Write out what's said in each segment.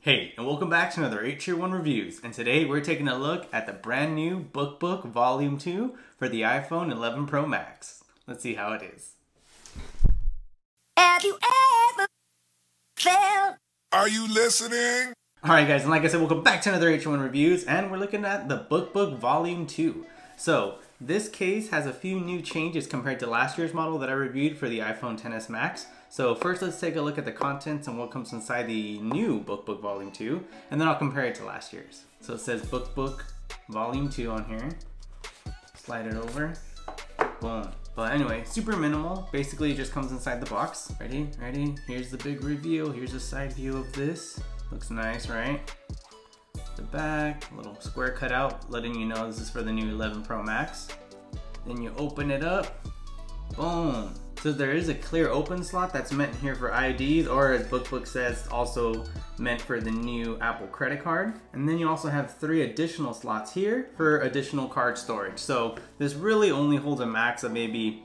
Hey, and welcome back to another AteTreeWon Reviews, and today we're taking a look at the brand new BookBook Volume 2 for the iPhone 11 Pro Max. Let's see how it is. Have you ever felt? Are you listening? Alright guys, and like I said, welcome back to another AteTreeWon Reviews, and we're looking at the BookBook Volume 2. So, this case has a few new changes compared to last year's model that I reviewed for the iPhone XS Max. So first let's take a look at the contents and what comes inside the new BookBook Volume 2, and then I'll compare it to last year's. So it says BookBook Volume 2 on here. Slide it over. Boom. But anyway, super minimal. Basically it just comes inside the box. Ready? Ready? Here's the big reveal. Here's a side view of this. Looks nice, right? The back, a little square cutout letting you know this is for the new 11 Pro Max. Then you open it up. Boom. So there is a clear open slot that's meant here for IDs, or as BookBook says, also meant for the new Apple credit card. And then you also have 3 additional slots here for additional card storage. So this really only holds a max of maybe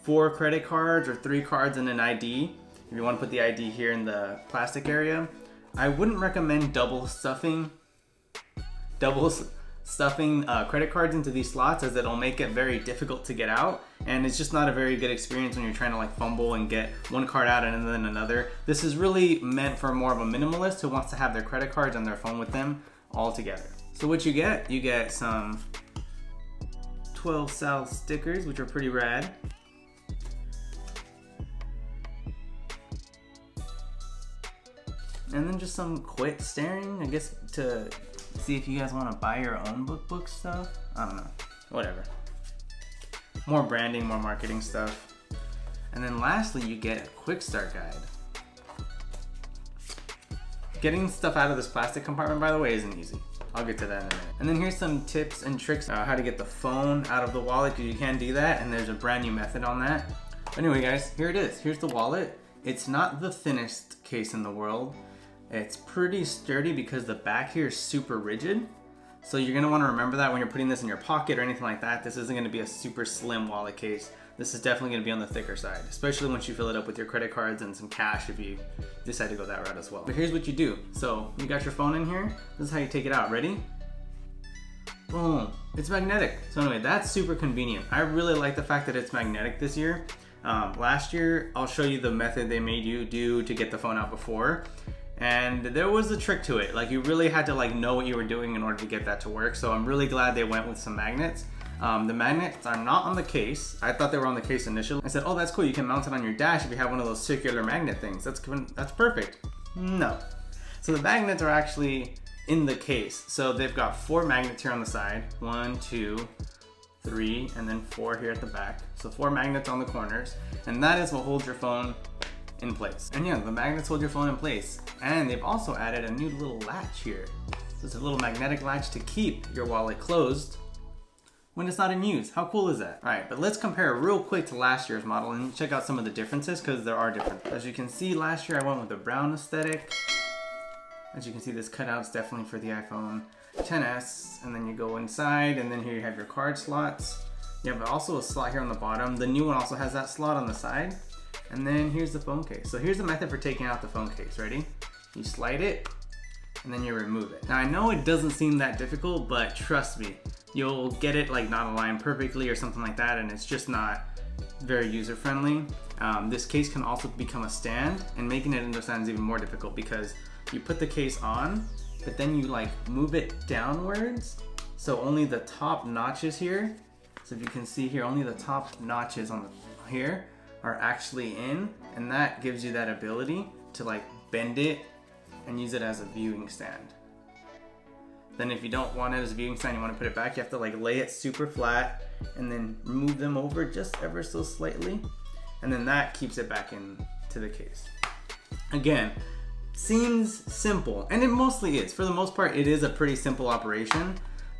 4 credit cards or 3 cards and an ID. If you want to put the ID here in the plastic area. I wouldn't recommend double stuffing credit cards into these slots, as it'll make it very difficult to get out, and it's just not a very good experience when you're trying to like fumble and get one card out and then another. This is really meant for more of a minimalist who wants to have their credit cards and their phone with them all together. So what you get some 12 South stickers, which are pretty rad. And then just some quit staring, I guess, to see if you guys want to buy your own BookBook stuff. I don't know. Whatever. More branding, more marketing stuff. And then lastly, you get a quick start guide. Getting stuff out of this plastic compartment, by the way, isn't easy. I'll get to that in a minute. And then here's some tips and tricks on how to get the phone out of the wallet, because you can do that, and there's a brand new method on that. But anyway guys, here it is. Here's the wallet. It's not the thinnest case in the world. It's pretty sturdy because the back here is super rigid. So you're gonna wanna remember that when you're putting this in your pocket or anything like that. This isn't gonna be a super slim wallet case. This is definitely gonna be on the thicker side, especially once you fill it up with your credit cards and some cash if you decide to go that route as well. But here's what you do. So you got your phone in here. This is how you take it out. Ready? Boom. It's magnetic. So anyway, that's super convenient. I really like the fact that it's magnetic this year. Last year, I'll show you the method they made you do to get the phone out before. And there was a trick to it. Like, you really had to like know what you were doing in order to get that to work. So I'm really glad they went with some magnets. The magnets are not on the case. I thought they were on the case initially. I said, oh, that's cool. You can mount it on your dash if you have one of those circular magnet things. That's perfect. No. So the magnets are actually in the case. So they've got 4 magnets here on the side. 1, 2, 3, and then 4 here at the back. So 4 magnets on the corners. And that is what holds your phone in place. And yeah, the magnets hold your phone in place. And they've also added a new little latch here. So it's a little magnetic latch to keep your wallet closed when it's not in use. How cool is that? All right, but let's compare real quick to last year's model and check out some of the differences, because there are differences. As you can see, last year I went with a brown aesthetic. As you can see, this cutout's definitely for the iPhone XS, and then you go inside, and then here you have your card slots. You have also a slot here on the bottom. The new one also has that slot on the side. And then here's the phone case. So here's the method for taking out the phone case. Ready? You slide it, and then you remove it. Now I know it doesn't seem that difficult, but trust me, you'll get it like not aligned perfectly or something like that, and it's just not very user-friendly. This case can also become a stand, and making it into a stand is even more difficult because you put the case on, but then you like move it downwards, so only the top notches here. So if you can see here, only the top notches on the here are actually in, and that gives you that ability to like bend it and use it as a viewing stand. Then if you don't want it as a viewing stand, you want to put it back, you have to like lay it super flat and then move them over just ever so slightly, and then that keeps it back into the case. Again, seems simple, and it mostly is. For the most part, it is a pretty simple operation,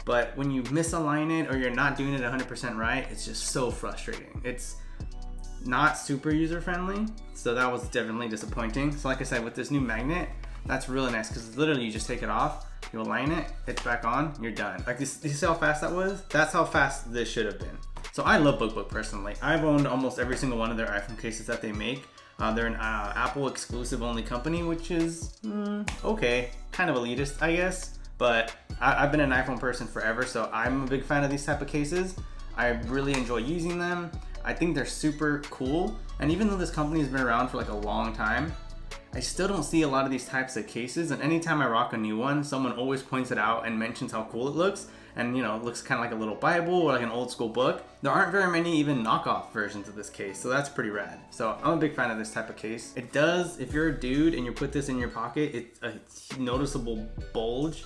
but when you misalign it or you're not doing it 100% right, it's just so frustrating. It's not super user-friendly, so that was definitely disappointing. So like I said, with this new magnet, that's really nice, because literally you just take it off, you align it, it's back on, you're done. Like, you see how fast that was? That's how fast this should have been. So I love BookBook personally. I've owned almost every single one of their iPhone cases that they make. They're an Apple exclusive only company, which is okay. kind of elitist, I guess, but I've been an iPhone person forever, so I'm a big fan of these type of cases. I really enjoy using them. I think they're super cool, and even though this company has been around for like a long time, I still don't see a lot of these types of cases, and anytime I rock a new one, someone always points it out and mentions how cool it looks, and you know, it looks kind of like a little Bible or like an old school book. There aren't very many even knockoff versions of this case, so that's pretty rad. So I'm a big fan of this type of case. It does, if you're a dude and you put this in your pocket, it's a noticeable bulge.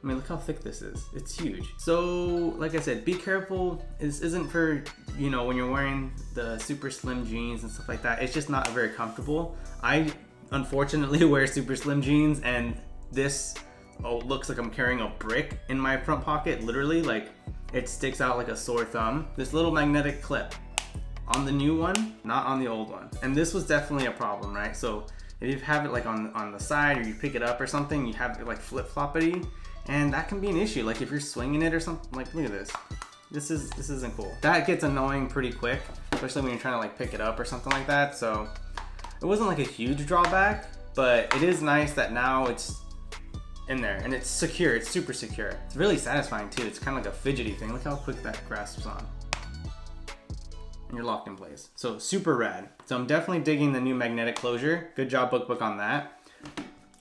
I mean, look how thick this is. It's huge. So, like I said, be careful. This isn't for, you know, when you're wearing the super slim jeans and stuff like that. It's just not very comfortable. I unfortunately wear super slim jeans, and this looks like I'm carrying a brick in my front pocket, literally. Like, it sticks out like a sore thumb. This little magnetic clip on the new one, not on the old one. And this was definitely a problem, right? So if you have it like on the side, or you pick it up or something, you have it like flip-floppity, and that can be an issue. Like if you're swinging it or something, like look at this. This isn't cool. That gets annoying pretty quick, especially when you're trying to like pick it up or something like that. So it wasn't like a huge drawback, but it is nice that now it's in there and it's secure. It's super secure. It's really satisfying too. It's kind of like a fidgety thing. Look how quick that grasps on. And you're locked in place. So super rad. So I'm definitely digging the new magnetic closure. Good job, BookBook, on that.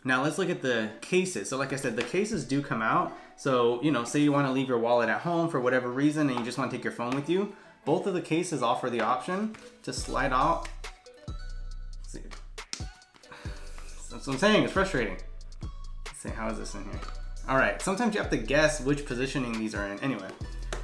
Now let's look at the cases. So like I said, the cases do come out. So, you know, say you want to leave your wallet at home for whatever reason and you just want to take your phone with you. Both of the cases offer the option to slide out. Let's see. That's what I'm saying, it's frustrating. Let's see, how is this in here? All right, sometimes you have to guess which positioning these are in. Anyway,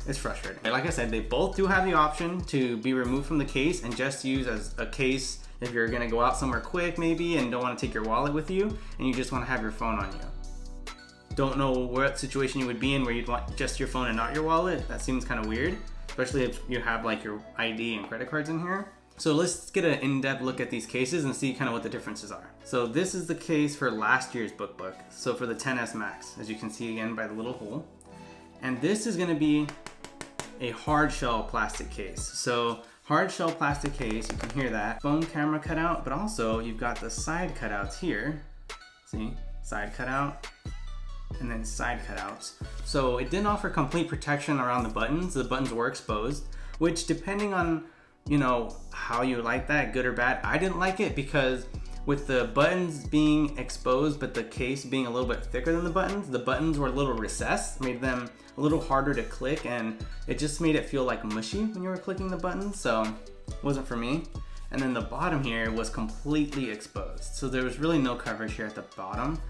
it's frustrating. Like I said, they both do have the option to be removed from the case and just use as a case if you're gonna go out somewhere quick maybe and don't wanna take your wallet with you and you just wanna have your phone on you. Don't know what situation you would be in where you'd want just your phone and not your wallet. That seems kind of weird, especially if you have like your ID and credit cards in here. So let's get an in-depth look at these cases and see kind of what the differences are. So this is the case for last year's BookBook. So for the 10S Max, as you can see again by the little hole. And this is gonna be a hard shell plastic case. So hard shell plastic case, you can hear that. Phone camera cutout, but also you've got the side cutouts here. See, side cutout, and then side cutouts. So it didn't offer complete protection around the buttons. The buttons were exposed, which depending on, you know, how you like that, good or bad, I didn't like it because with the buttons being exposed, but the case being a little bit thicker than the buttons were a little recessed, made them a little harder to click, and it just made it feel like mushy when you were clicking the buttons, so it wasn't for me. And then the bottom here was completely exposed, so there was really no coverage here at the bottom.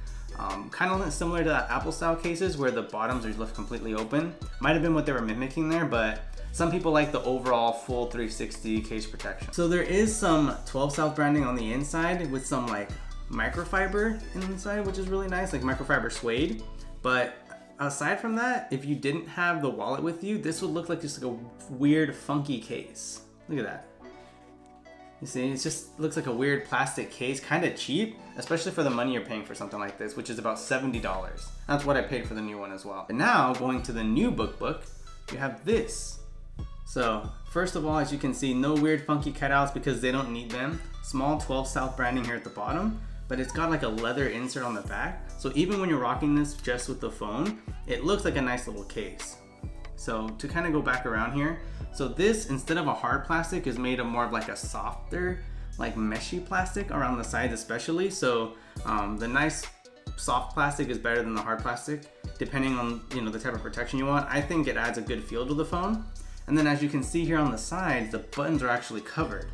Kind of similar to that Apple style cases where the bottoms are left completely open. Might have been what they were mimicking there, but some people like the overall full 360 case protection. So there is some 12 South branding on the inside with some like microfiber inside, which is really nice, like microfiber suede. But aside from that, if you didn't have the wallet with you, this would look like just like a weird funky case. Look at that. You see, it just looks like a weird plastic case, kind of cheap, especially for the money you're paying for something like this, which is about $70. That's what I paid for the new one as well. And now, going to the new BookBook, you have this. So, first of all, as you can see, no weird funky cutouts because they don't need them. Small 12 South branding here at the bottom, but it's got like a leather insert on the back. So even when you're rocking this just with the phone, it looks like a nice little case. So to kind of go back around here, so this, instead of a hard plastic, is made of more of like a softer, like meshy plastic around the sides especially. So the nice soft plastic is better than the hard plastic, depending on, you know, the type of protection you want. I think it adds a good feel to the phone. And then as you can see here on the sides, the buttons are actually covered,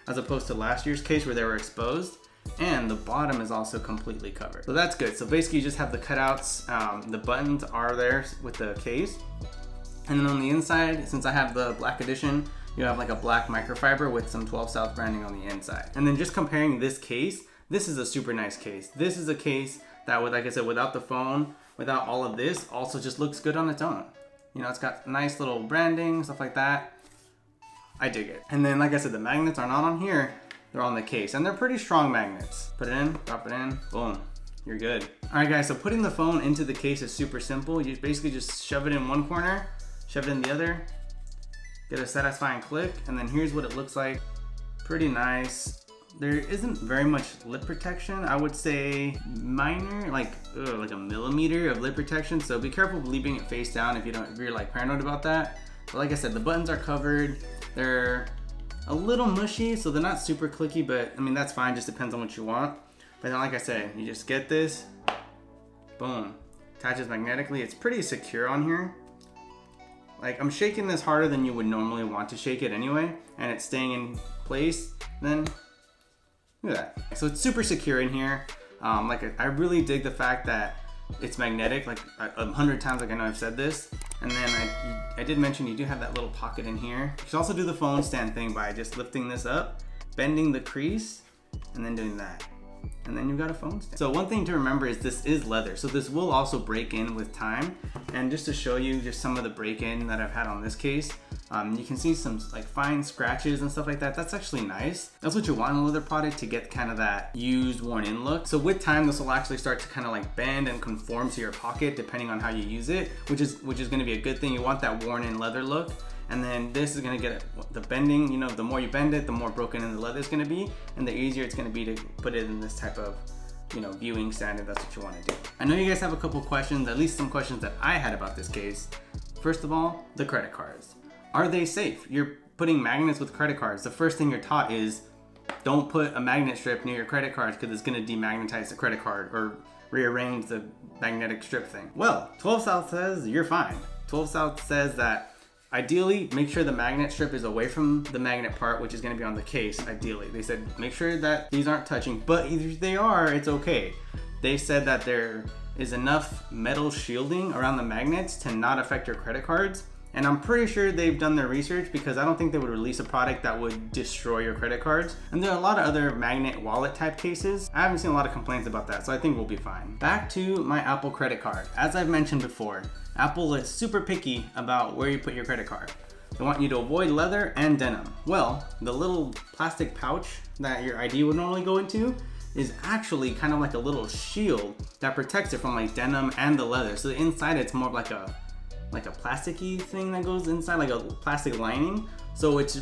as opposed to last year's case where they were exposed. And the bottom is also completely covered. So that's good. So basically you just have the cutouts, the buttons are there with the case. And then on the inside, since I have the black edition, you have like a black microfiber with some 12 South branding on the inside. And then just comparing this case, this is a super nice case. This is a case that, would, like I said, without the phone, without all of this, also just looks good on its own. You know, it's got nice little branding, stuff like that. I dig it. And then, like I said, the magnets are not on here, they're on the case, and they're pretty strong magnets. Put it in, drop it in, boom, you're good. All right guys, so putting the phone into the case is super simple. You basically just shove it in one corner, shove it in the other, get a satisfying click, and then here's what it looks like. Pretty nice, there isn't very much lip protection. I would say minor, like a millimeter of lip protection. So be careful leaving it face down if you're like paranoid about that. But like I said, the buttons are covered. They're a little mushy, so they're not super clicky, but I mean, that's fine, just depends on what you want. But then like I said, you just get this, boom, attaches magnetically. It's pretty secure on here. Like, I'm shaking this harder than you would normally want to shake it anyway, and it's staying in place. Then look at that. So it's super secure in here. I really dig the fact that it's magnetic, like 100 times, like I know I've said this. And then I did mention you do have that little pocket in here. You can also do the phone stand thing by just lifting this up, bending the crease, and then doing that. And then you've got a phone stand. So one thing to remember is this is leather, so this will also break in with time. And just to show you just some of the break-in that I've had on this case, you can see some like fine scratches and stuff like that. That's actually nice. That's what you want in a leather product, to get kind of that used, worn-in look. So with time, this will actually start to kind of like bend and conform to your pocket depending on how you use it, which is going to be a good thing. You want that worn-in leather look. And then this is gonna get the bending, you know, the more you bend it, the more broken in the leather is gonna be, and the easier it's gonna be to put it in this type of, you know, viewing stand if that's what you wanna do. I know you guys have a couple questions, at least some questions that I had about this case. First of all, the credit cards. Are they safe? You're putting magnets with credit cards. The first thing you're taught is don't put a magnet strip near your credit cards because it's gonna demagnetize the credit card or rearrange the magnetic strip thing. Well, 12 South says you're fine. 12 South says that ideally, make sure the magnet strip is away from the magnet part, which is going to be on the case, ideally. They said make sure that these aren't touching, but if they are, it's okay. They said that there is enough metal shielding around the magnets to not affect your credit cards. And I'm pretty sure they've done their research, because I don't think they would release a product that would destroy your credit cards. And there are a lot of other magnet wallet type cases. I haven't seen a lot of complaints about that, so I think we'll be fine. Back to my Apple credit card. As I've mentioned before, Apple is super picky about where you put your credit card. They want you to avoid leather and denim. Well, the little plastic pouch that your ID would normally go into is actually kind of like a little shield that protects it from like denim and the leather. So the inside, it's more of like a plasticky thing that goes inside, like a plastic lining. So it's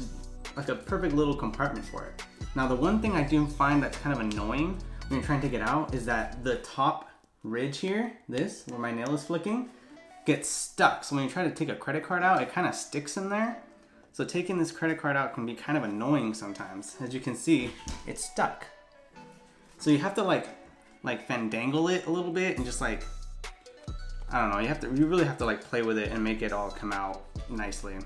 like a perfect little compartment for it. Now, the one thing I do find that's kind of annoying when you're trying to get out is that the top ridge here, this, where my nail is flicking, gets stuck. So when you try to take a credit card out, it kind of sticks in there. So taking this credit card out can be kind of annoying sometimes. As you can see, it's stuck. So you have to like fandangle it a little bit and just like, I don't know, you really have to like play with it and make it all come out nicely.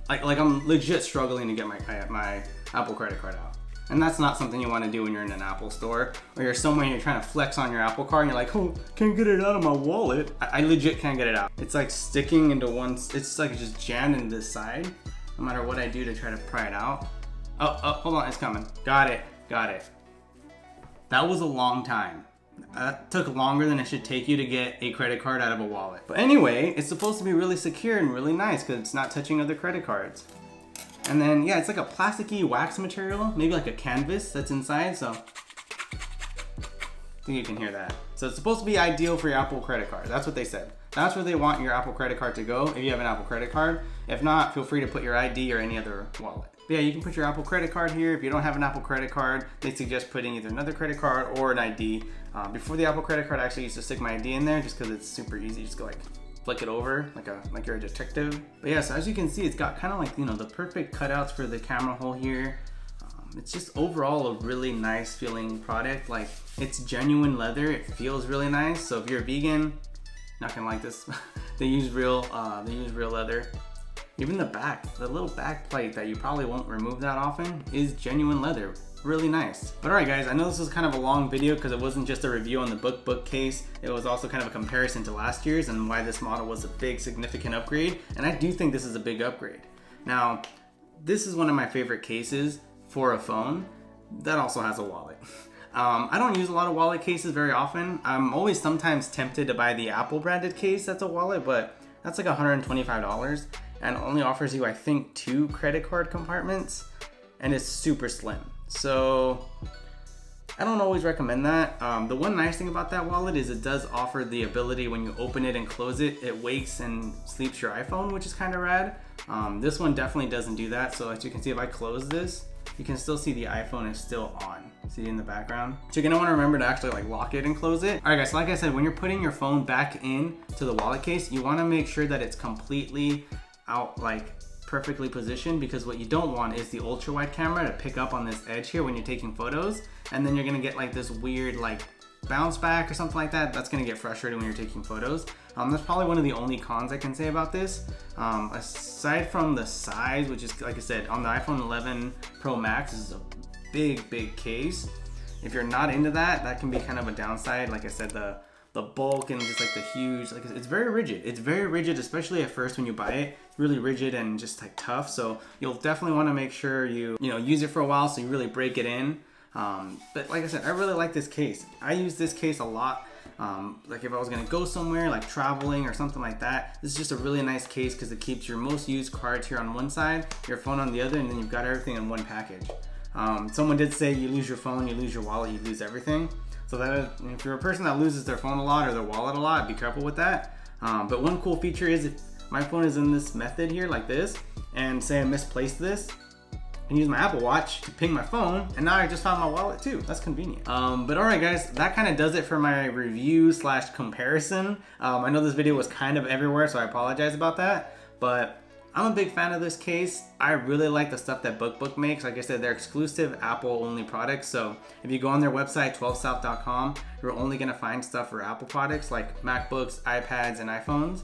Like I'm legit struggling to get my Apple credit card out. And that's not something you want to do when you're in an Apple store, or you're somewhere and you're trying to flex on your Apple card and you're like, oh, can't get it out of my wallet. I legit can't get it out. It's like sticking into it's like just jammed into this side, no matter what I do to try to pry it out. Oh, hold on, it's coming. Got it. That was a long time. That took longer than it should take you to get a credit card out of a wallet. But anyway, it's supposed to be really secure and really nice because it's not touching other credit cards. And then, yeah, it's like a plasticky wax material, maybe like a canvas that's inside, so I think you can hear that. So it's supposed to be ideal for your Apple credit card. That's what they said. That's where they want your Apple credit card to go if you have an Apple credit card. If not, feel free to put your ID or any other wallet. But yeah, you can put your Apple credit card here. If you don't have an Apple credit card, they suggest putting either another credit card or an ID. Before the Apple credit card, I actually used to stick my ID in there just because it's super easy. Just go like flick it over like you're a detective. But yeah, so as you can see, it's got kind of like, you know, the perfect cutouts for the camera hole here. It's just overall a really nice feeling product. Like, it's genuine leather. It feels really nice. So if you're a vegan, not gonna like this. They use real leather. Even the back, the little back plate that you probably won't remove that often, is genuine leather. Really nice. But alright guys, I know this was kind of a long video because it wasn't just a review on the BookBook case. It was also kind of a comparison to last year's and why this model was a big significant upgrade. And I do think this is a big upgrade. Now, this is one of my favorite cases for a phone that also has a wallet. I don't use a lot of wallet cases very often. I'm always sometimes tempted to buy the Apple branded case that's a wallet, but that's like $125 and only offers you, I think, 2 credit card compartments, and it's super slim. So I don't always recommend that. The one nice thing about that wallet is it does offer the ability when you open it and close it, it wakes and sleeps your iPhone, which is kind of rad. This one definitely doesn't do that. So as you can see, if I close this, you can still see the iPhone is still on. See in the background? So you're gonna wanna remember to actually like lock it and close it. All right guys, so like I said, when you're putting your phone back in to the wallet case, you wanna make sure that it's completely out, like perfectly positioned, because what you don't want is the ultra wide camera to pick up on this edge here when you're taking photos, and then you're gonna get like this weird like bounce back or something like that. That's gonna get frustrating when you're taking photos. That's probably one of the only cons I can say about this. Aside from the size, which is, like I said, on the iPhone 11 Pro Max, this is a big case. If you're not into that, that can be kind of a downside. Like I said, the bulk and just like the huge, like it's very rigid. It's very rigid, especially at first when you buy it. It's really rigid and just like tough. So you'll definitely want to make sure you use it for a while so you really break it in. But like I said, I really like this case. I use this case a lot. Like if I was gonna go somewhere like traveling or something like that, this is just a really nice case because it keeps your most used cards here on one side, your phone on the other, and then you've got everything in one package. Someone did say you lose your phone, you lose your wallet, you lose everything. So that if you're a person that loses their phone a lot or their wallet a lot, be careful with that. But one cool feature is if my phone is in this method here like this, and say I misplaced this, I can use my Apple Watch to ping my phone, and now I just found my wallet too. That's convenient. But all right guys, that kind of does it for my review slash comparison. I know this video was kind of everywhere, so I apologize about that, but I'm a big fan of this case. I really like the stuff that BookBook makes. Like I said, they're exclusive Apple only products. So if you go on their website, 12south.com, you're only gonna find stuff for Apple products like MacBooks, iPads, and iPhones.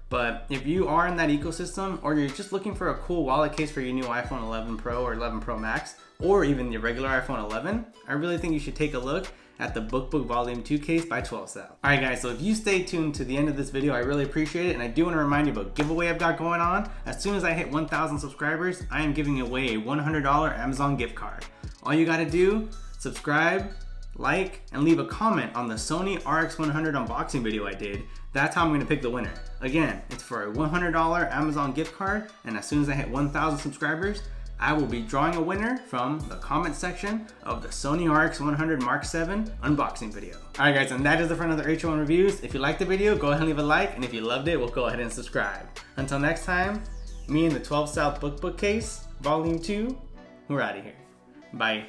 But if you are in that ecosystem, or you're just looking for a cool wallet case for your new iPhone 11 Pro or 11 Pro Max, or even the regular iPhone 11, I really think you should take a look at the BookBook Volume 2 case by 12 South. All right guys, so if you stay tuned to the end of this video, I really appreciate it. And I do want to remind you about a giveaway I've got going on. As soon as I hit 1,000 subscribers, I am giving away a $100 Amazon gift card. All you gotta do, subscribe, like, and leave a comment on the Sony RX100 unboxing video I did. That's how I'm gonna pick the winner. Again, it's for a $100 Amazon gift card, and as soon as I hit 1,000 subscribers, I will be drawing a winner from the comment section of the Sony RX100 Mark 7 unboxing video. Alright guys, and that is it for another AteTreeWon reviews. If you liked the video, go ahead and leave a like, and if you loved it, we'll go ahead and subscribe. Until next time, me and the 12 South BookBook case, Volume 2, we're out of here. Bye.